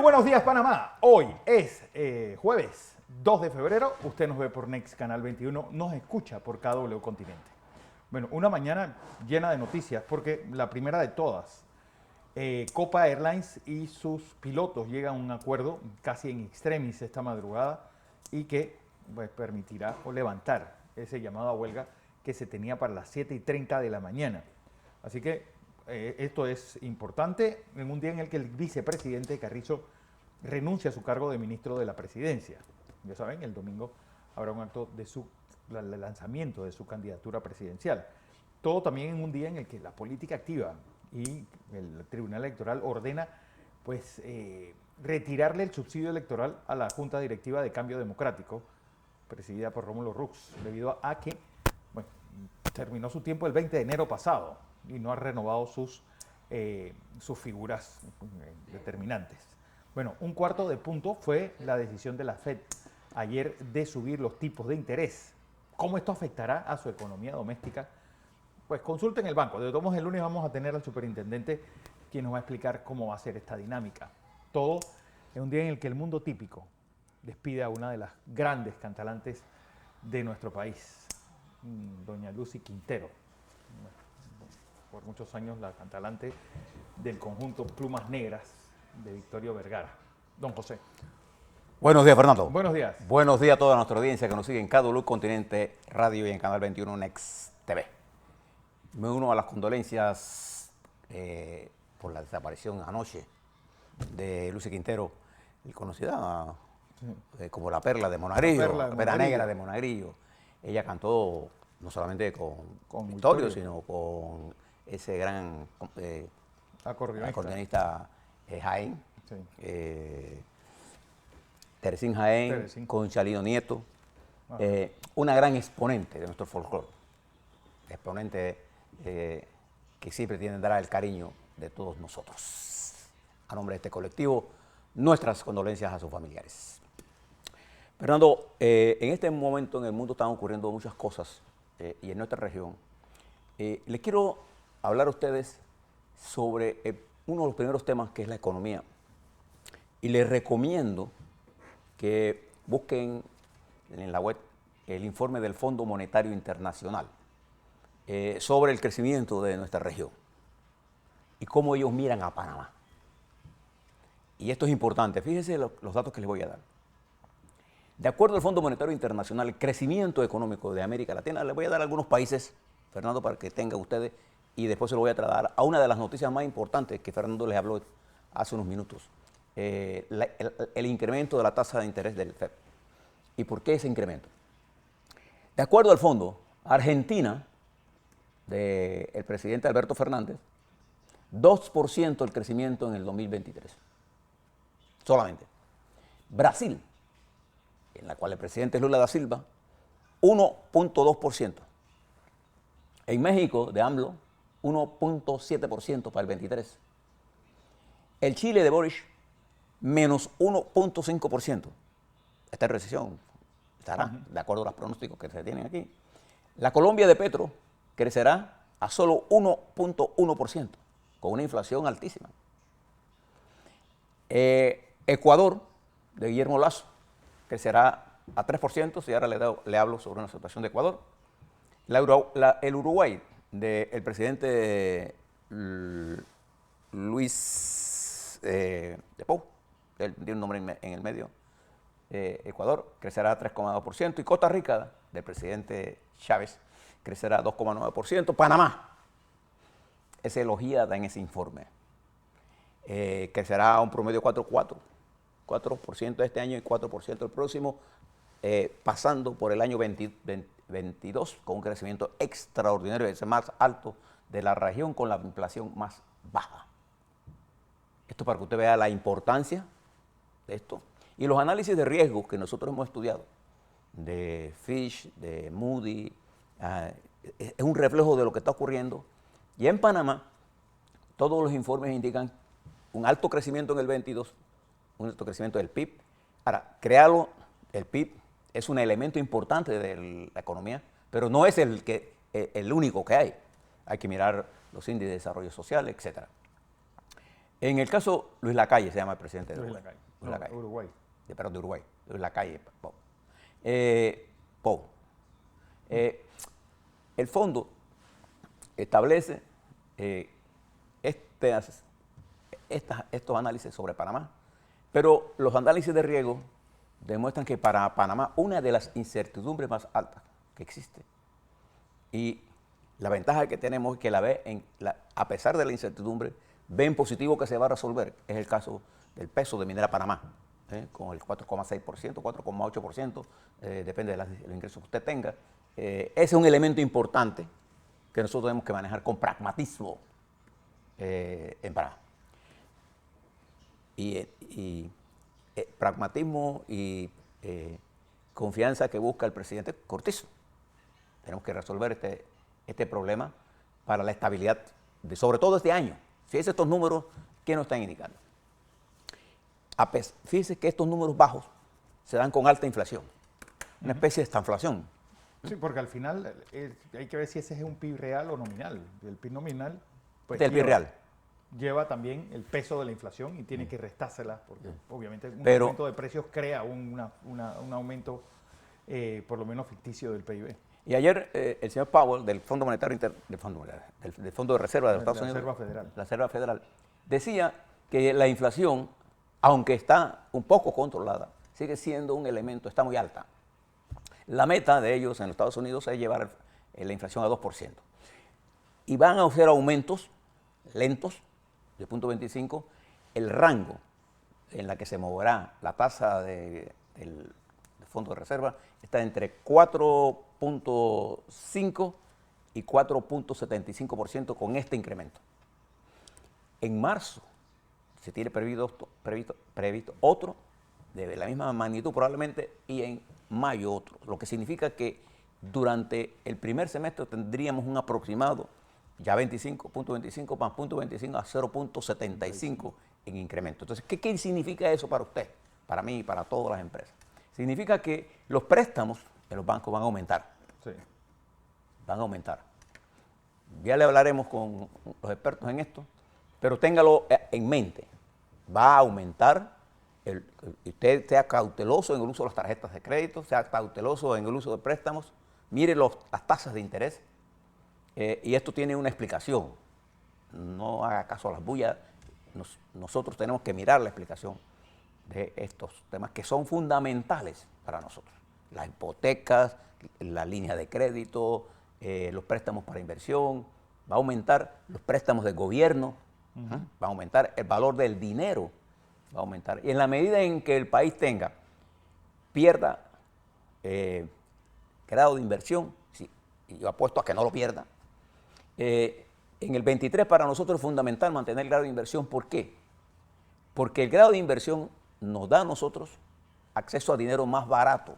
buenos días, Panamá. Hoy es jueves 2 de febrero. Usted nos ve por Next Canal 21, nos escucha por KW Continente. Bueno, una mañana llena de noticias porque la primera de todas, Copa Airlines y sus pilotos llegan a un acuerdo casi en extremis esta madrugada y que pues, permitirá o levantar ese llamado a huelga que se tenía para las 7:30 de la mañana. Así que esto es importante en un día en el que el vicepresidente Carrizo renuncia a su cargo de ministro de la presidencia. Ya saben, el domingo habrá un acto de el lanzamiento de su candidatura presidencial. Todo también en un día en el que la política activa y el Tribunal Electoral ordena pues, retirarle el subsidio electoral a la Junta Directiva de Cambio Democrático, presidida por Rómulo Rux, debido a que bueno, terminó su tiempo el 20 de enero pasado y no ha renovado sus figuras determinantes. Bueno, un cuarto de punto fue la decisión de la FED ayer de subir los tipos de interés. ¿Cómo esto afectará a su economía doméstica? Pues consulten el banco. De todos modos, el lunes vamos a tener al superintendente quien nos va a explicar cómo va a ser esta dinámica. Todo en un día en el que el mundo típico despide a una de las grandes cantalantes de nuestro país, doña Lucy Quintero. Por muchos años la cantalante del conjunto Plumas Negras de Victorio Vergara. Don José. Buenos días, Fernando. Buenos días. Buenos días a toda nuestra audiencia que nos sigue en KW Continente Radio y en Canal 21 Next TV. Me uno a las condolencias por la desaparición anoche de Lucy Quintero, conocida como la Perla de Monagrillo, la Perla Negra de Monagrillo. Ella cantó no solamente con Victorio, sino con ese gran acordeonista Jaén, sí. Teresín Jaén, con Chalino Nieto, una gran exponente de nuestro folclore, exponente que siempre tendrá el cariño de todos nosotros. A nombre de este colectivo, nuestras condolencias a sus familiares. Fernando, en este momento en el mundo están ocurriendo muchas cosas y en nuestra región. Les quiero hablar a ustedes sobre uno de los primeros temas que es la economía. Y les recomiendo que busquen en la web el informe del Fondo Monetario Internacional sobre el crecimiento de nuestra región y cómo ellos miran a Panamá. Y esto es importante, fíjense los datos que les voy a dar. De acuerdo al Fondo Monetario Internacional, el crecimiento económico de América Latina, les voy a dar algunos países, Fernando, para que tengan ustedes, y después se lo voy a trasladar a una de las noticias más importantes que Fernando les habló hace unos minutos. El incremento de la tasa de interés del FED. ¿Y por qué ese incremento? De acuerdo al fondo, Argentina, del presidente Alberto Fernández, 2% el crecimiento en el 2023. Solamente. Brasil, en la cual el presidente Lula da Silva, 1.2%. En México, de AMLO, 1.7% para el 23. El Chile de Boric, menos 1.5%. Está en recesión, estará de acuerdo a los pronósticos que se tienen aquí. La Colombia de Petro crecerá a solo 1.1%, con una inflación altísima. Ecuador, de Guillermo Lasso, crecerá a 3%, si ahora le hablo sobre una situación de Ecuador. El Uruguay, del presidente Luis de Pou, él tiene un nombre en el medio, Ecuador crecerá a 3,2%, y Costa Rica, del presidente Chávez, crecerá a 2,9%. Panamá es elogiada en ese informe, crecerá a un promedio de 4% este año y 4% el próximo, pasando por el año 2022 con un crecimiento extraordinario, es el más alto de la región con la inflación más baja. Esto para que usted vea la importancia de esto. Y los análisis de riesgos que nosotros hemos estudiado, de Fitch, de Moody, es un reflejo de lo que está ocurriendo. Y en Panamá, todos los informes indican un alto crecimiento en el 22, un alto crecimiento del PIB. Ahora, créalo, el PIB es un elemento importante de la economía, pero no es el único que hay. Hay que mirar los índices de desarrollo social, etc. En el caso, Luis Lacalle se llama el presidente de Luis Uruguay. Lacalle. Luis Lacalle. Uruguay. Perdón, de Uruguay. Luis Lacalle. Pou. El fondo establece estos análisis sobre Panamá, pero los análisis de riesgo demuestran que para Panamá una de las incertidumbres más altas que existe, y la ventaja que tenemos es que a pesar de la incertidumbre, ven positivo que se va a resolver, es el caso del peso de Minera Panamá, con el 4,6%, 4,8%, depende del ingreso que usted tenga. Ese es un elemento importante que nosotros tenemos que manejar con pragmatismo en Panamá. Pragmatismo y confianza que busca el presidente Cortizo. Tenemos que resolver este problema para la estabilidad, sobre todo este año. Fíjense estos números que nos están indicando. Fíjense que estos números bajos se dan con alta inflación, una especie de estanflación. Sí, porque al final hay que ver si ese es un PIB real o nominal. El PIB nominal pues, Del PIB real. Lleva también el peso de la inflación y tiene que restársela, porque obviamente un Pero, aumento de precios crea un aumento por lo menos ficticio del PIB. Y ayer el señor Powell del Fondo Monetario del Fondo de Reserva de los Estados Unidos, la Reserva Federal, decía que la inflación, aunque está un poco controlada, sigue siendo un elemento, está muy alta. La meta de ellos en los Estados Unidos es llevar la inflación a 2%. Y van a hacer aumentos lentos, de 0.25, el rango en la que se moverá la tasa del Fondo de Reserva está entre 4.5 y 4.75% con este incremento. En marzo se tiene previsto otro de la misma magnitud probablemente, y en mayo otro, lo que significa que durante el primer semestre tendríamos un aproximado ya 25.25 más 0.25 a 0.75 en incremento. Entonces, ¿qué significa eso para usted, para mí y para todas las empresas? Significa que los préstamos en los bancos van a aumentar. Sí. Van a aumentar. Ya le hablaremos con los expertos en esto, pero téngalo en mente. Va a aumentar. Usted sea cauteloso en el uso de las tarjetas de crédito, sea cauteloso en el uso de préstamos, mire las tasas de interés, y esto tiene una explicación. No haga caso a las bullas, nosotros tenemos que mirar la explicación de estos temas que son fundamentales para nosotros. Las hipotecas, la línea de crédito, los préstamos para inversión, va a aumentar los préstamos del gobierno, va a aumentar el valor del dinero, va a aumentar. Y en la medida en que el país pierda grado de inversión, sí, y yo apuesto a que no lo pierda, en el 23 para nosotros es fundamental mantener el grado de inversión. ¿Por qué? Porque el grado de inversión nos da a nosotros acceso a dinero más barato,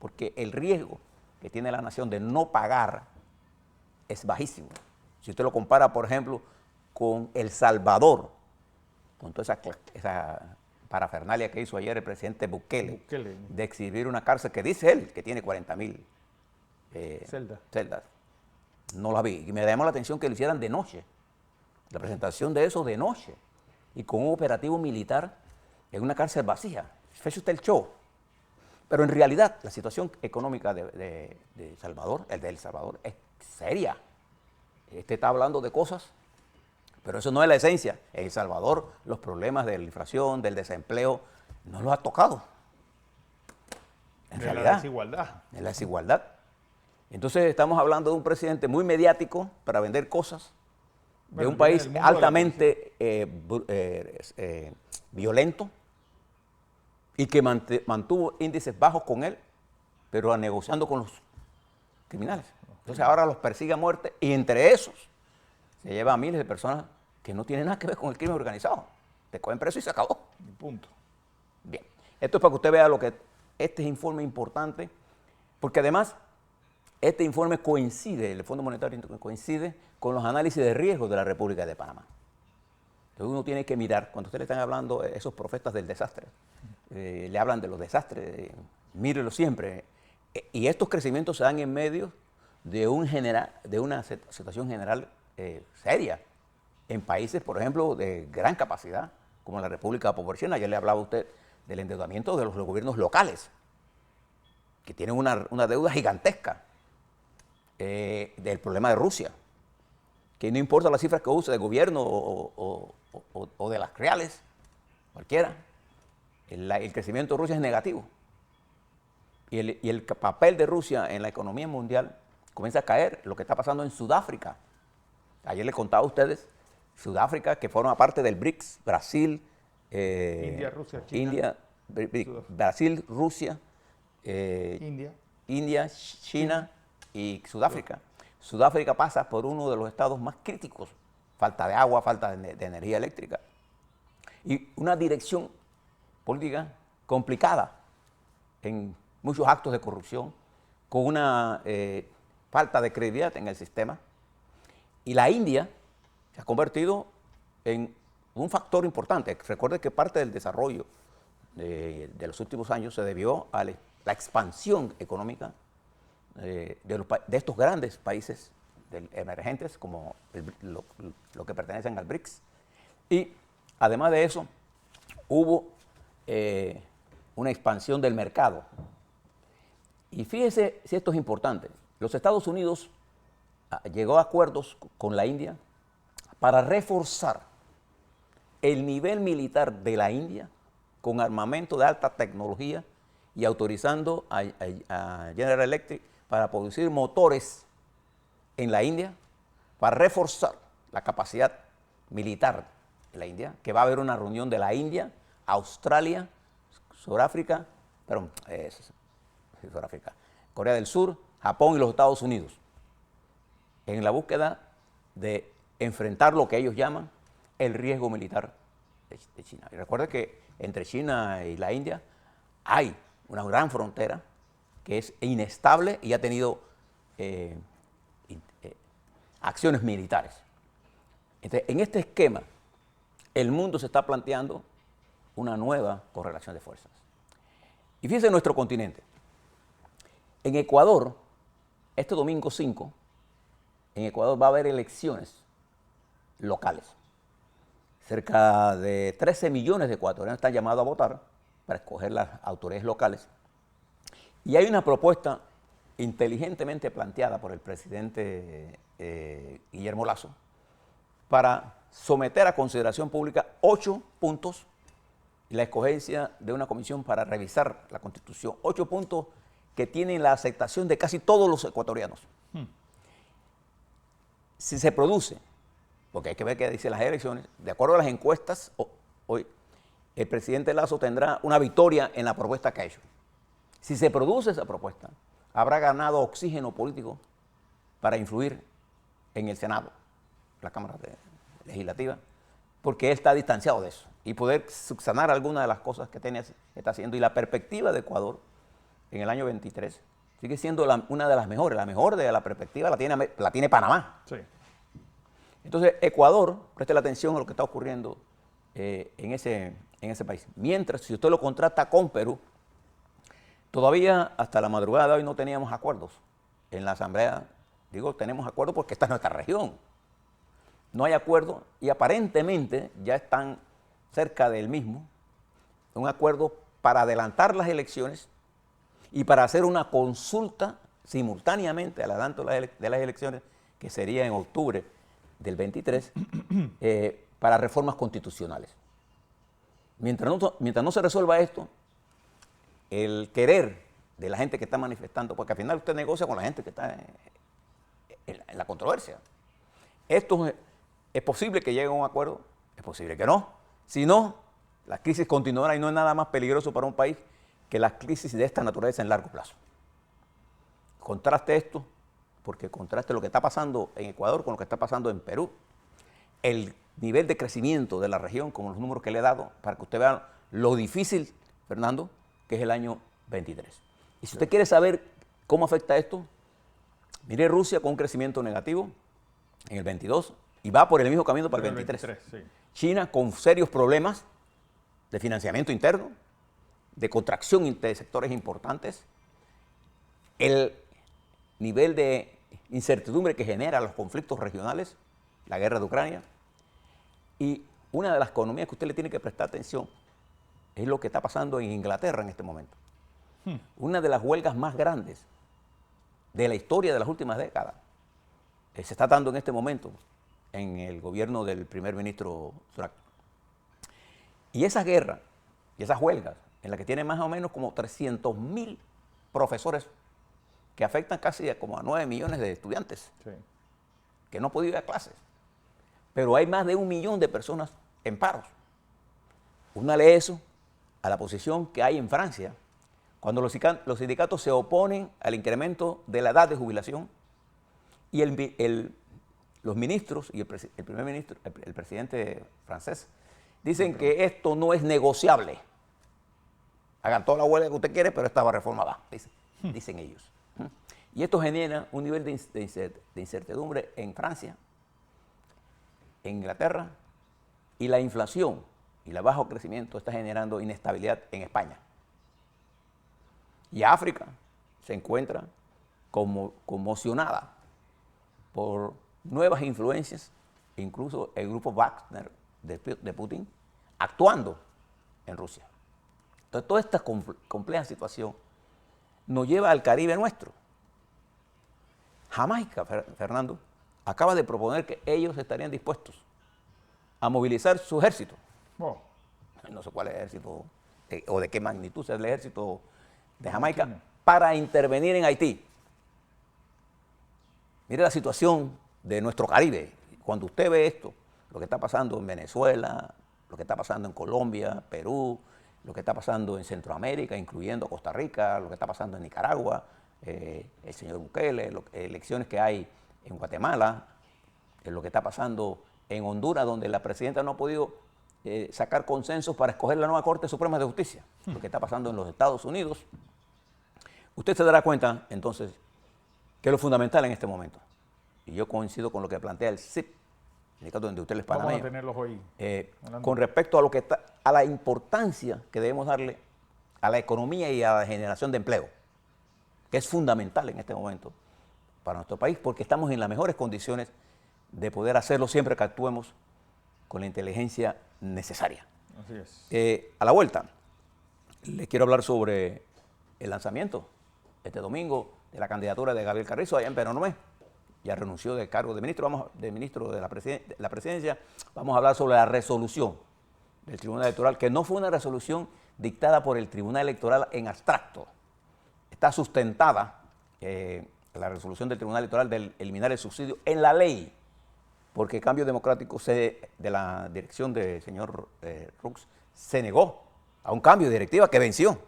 porque el riesgo que tiene la nación de no pagar es bajísimo. Si usted lo compara, por ejemplo, con El Salvador, con toda esa parafernalia que hizo ayer el presidente Bukele, de exhibir una cárcel que dice él que tiene 40.000 celdas. No la vi. Y me llamó la atención que lo hicieran de noche, la presentación de eso de noche, y con un operativo militar en una cárcel vacía. Fue usted el show. Pero en realidad la situación económica de El Salvador, El Salvador, es seria. Este está hablando de cosas, pero eso no es la esencia. En El Salvador los problemas de la inflación, del desempleo, no los ha tocado. En realidad. La desigualdad. En la desigualdad. Entonces estamos hablando de un presidente muy mediático para vender cosas, de un país altamente violento, y que mantuvo índices bajos con él, pero negociando con los criminales. Entonces ahora los persigue a muerte, y entre esos se lleva a miles de personas que no tienen nada que ver con el crimen organizado. Te cogen preso y se acabó. Y punto. Bien, esto es para que usted vea este informe importante, porque además este informe coincide, el Fondo Monetario coincide con los análisis de riesgo de la República de Panamá. Entonces uno tiene que mirar, cuando ustedes le están hablando, esos profetas del desastre, le hablan de los desastres, mírelo siempre. Y estos crecimientos se dan en medio de una situación general seria. en países, por ejemplo, de gran capacidad, como la República Popular China. Ayer le hablaba a usted del endeudamiento de los gobiernos locales, que tienen una deuda gigantesca, del problema de Rusia, que no importa las cifras que use de gobierno o de las reales, cualquiera, el crecimiento de Rusia es negativo. Y el papel de Rusia en la economía mundial comienza a caer, lo que está pasando en Sudáfrica. Ayer les contaba a ustedes, Sudáfrica, que forma parte del BRICS, Brasil, India, Rusia, China. Brasil, Rusia, India, China y Sudáfrica. Sudáfrica pasa por uno de los estados más críticos, falta de agua, falta de energía eléctrica y una dirección política complicada en muchos actos de corrupción, con una falta de credibilidad en el sistema. Y la India se ha convertido en un factor importante. Recuerde que parte del desarrollo de los últimos años se debió a la expansión económica de estos grandes países emergentes, como lo que pertenecen al BRICS. Y además de eso, hubo una expansión del mercado. Y fíjese si esto es importante. Los Estados Unidos llegó a acuerdos con la India para reforzar el nivel militar de la India con armamento de alta tecnología y autorizando a General Electric para producir motores en la India para reforzar la capacidad militar de la India, que va a haber una reunión de la India, Australia, Sudáfrica, Corea del Sur, Japón y los Estados Unidos, en la búsqueda de enfrentar lo que ellos llaman el riesgo militar de China. Y recuerde que entre China y la India hay una gran frontera que es inestable y ha tenido acciones militares. Entonces, en este esquema, el mundo se está planteando una nueva correlación de fuerzas. Y fíjense en nuestro continente. En Ecuador, este domingo 5, en Ecuador va a haber elecciones locales. Cerca de 13 millones de ecuatorianos están llamados a votar para escoger las autoridades locales. Y hay una propuesta inteligentemente planteada por el presidente Guillermo Lasso para someter a consideración pública 8 puntos y la escogencia de una comisión para revisar la Constitución. 8 puntos que tienen la aceptación de casi todos los ecuatorianos. Si se produce, porque hay que ver qué dicen las elecciones, de acuerdo a las encuestas, hoy el presidente Lasso tendrá una victoria en la propuesta que ha hecho. Si se produce esa propuesta, habrá ganado oxígeno político para influir en el Senado, la Cámara Legislativa, porque él está distanciado de eso y poder subsanar algunas de las cosas que está haciendo. Y la perspectiva de Ecuador en el año 23 sigue siendo una de las mejores. La mejor de la perspectiva la tiene Panamá. Sí. Entonces, Ecuador, preste la atención a lo que está ocurriendo en ese país. Mientras, si usted lo contrasta con Perú, todavía hasta la madrugada de hoy no teníamos acuerdos en la Asamblea. Digo, tenemos acuerdos porque esta es nuestra región. No hay acuerdo y aparentemente ya están cerca del mismo, un acuerdo para adelantar las elecciones y para hacer una consulta simultáneamente al adelanto de las elecciones, que sería en octubre del 23, para reformas constitucionales. Mientras no se resuelva esto, el querer de la gente que está manifestando, porque al final usted negocia con la gente que está en la controversia. Esto es posible que llegue a un acuerdo, es posible que no. Si no, la crisis continuará y no es nada más peligroso para un país que las crisis de esta naturaleza en largo plazo. Contraste esto, porque contraste lo que está pasando en Ecuador con lo que está pasando en Perú. El nivel de crecimiento de la región, como los números que le he dado, para que usted vea lo difícil, Fernando, que es el año 23. Y si usted quiere saber cómo afecta esto, mire Rusia con un crecimiento negativo en el 22 y va por el mismo camino para el 23. Sí. China con serios problemas de financiamiento interno, de contracción de sectores importantes, el nivel de incertidumbre que genera los conflictos regionales, la guerra de Ucrania, Y una de las economías que usted le tiene que prestar atención es lo que está pasando en Inglaterra en este momento. Una de las huelgas más grandes de la historia de las últimas décadas se está dando en este momento en el gobierno del primer ministro Sunak. Y esa guerra y esas huelgas, en las que tiene más o menos como 300.000 profesores que afectan casi como a 9 millones de estudiantes que no han podido ir a clases. Pero hay más de 1 millón de personas en paros. Únale eso a la posición que hay en Francia, cuando los sindicatos se oponen al incremento de la edad de jubilación y los ministros y el primer ministro, el presidente francés, dicen que esto no es negociable. Hagan toda la huelga que usted quiere, pero esta reforma va, dicen ellos. Y esto genera un nivel de incertidumbre en Francia, en Inglaterra, y la inflación y el bajo crecimiento está generando inestabilidad en España. Y África se encuentra conmocionada por nuevas influencias, incluso el grupo Wagner de Putin, actuando en Rusia. Entonces, toda esta compleja situación nos lleva al Caribe nuestro. Jamaica, Fernando, acaba de proponer que ellos estarían dispuestos a movilizar su ejército. No sé cuál es el ejército, o de qué magnitud es el ejército de Jamaica, para intervenir en Haití. Mire la situación de nuestro Caribe. Cuando usted ve esto, lo que está pasando en Venezuela, lo que está pasando en Colombia, Perú, lo que está pasando en Centroamérica, incluyendo Costa Rica, lo que está pasando en Nicaragua, el señor Bukele, elecciones que hay en Guatemala, lo que está pasando en Honduras, donde la presidenta no ha podido sacar consensos para escoger la nueva Corte Suprema de Justicia, lo que está pasando en los Estados Unidos. Usted se dará cuenta, entonces, que lo fundamental en este momento, y yo coincido con lo que plantea el CIP, donde usted es panameño, vamos a tenerlos hoy con respecto a, a la importancia que debemos darle a la economía y a la generación de empleo, que es fundamental en este momento para nuestro país, porque estamos en las mejores condiciones de poder hacerlo siempre que actuemos con la inteligencia necesaria. Así es. A la vuelta, les quiero hablar sobre el lanzamiento este domingo de la candidatura de Gabriel Carrizo allá en Penonomé. Ya renunció del cargo de ministro, de la presidencia. Vamos a hablar sobre la resolución del Tribunal Electoral, que no fue una resolución dictada por el Tribunal Electoral en abstracto. Está sustentada la resolución del Tribunal Electoral de eliminar el subsidio en la ley, porque Cambio Democrático de la dirección del señor Rux se negó a un cambio de directiva que venció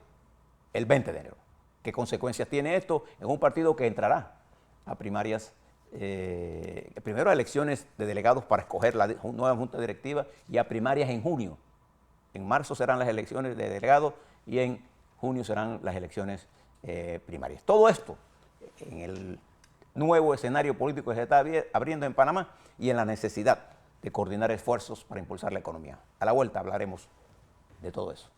el 20 de enero. ¿Qué consecuencias tiene esto en un partido que entrará a primarias, primero a elecciones de delegados para escoger la nueva junta directiva y a primarias en junio? En marzo serán las elecciones de delegados y en junio serán las elecciones primarias. Todo esto en el nuevo escenario político que se está abriendo en Panamá y en la necesidad de coordinar esfuerzos para impulsar la economía. A la vuelta hablaremos de todo eso.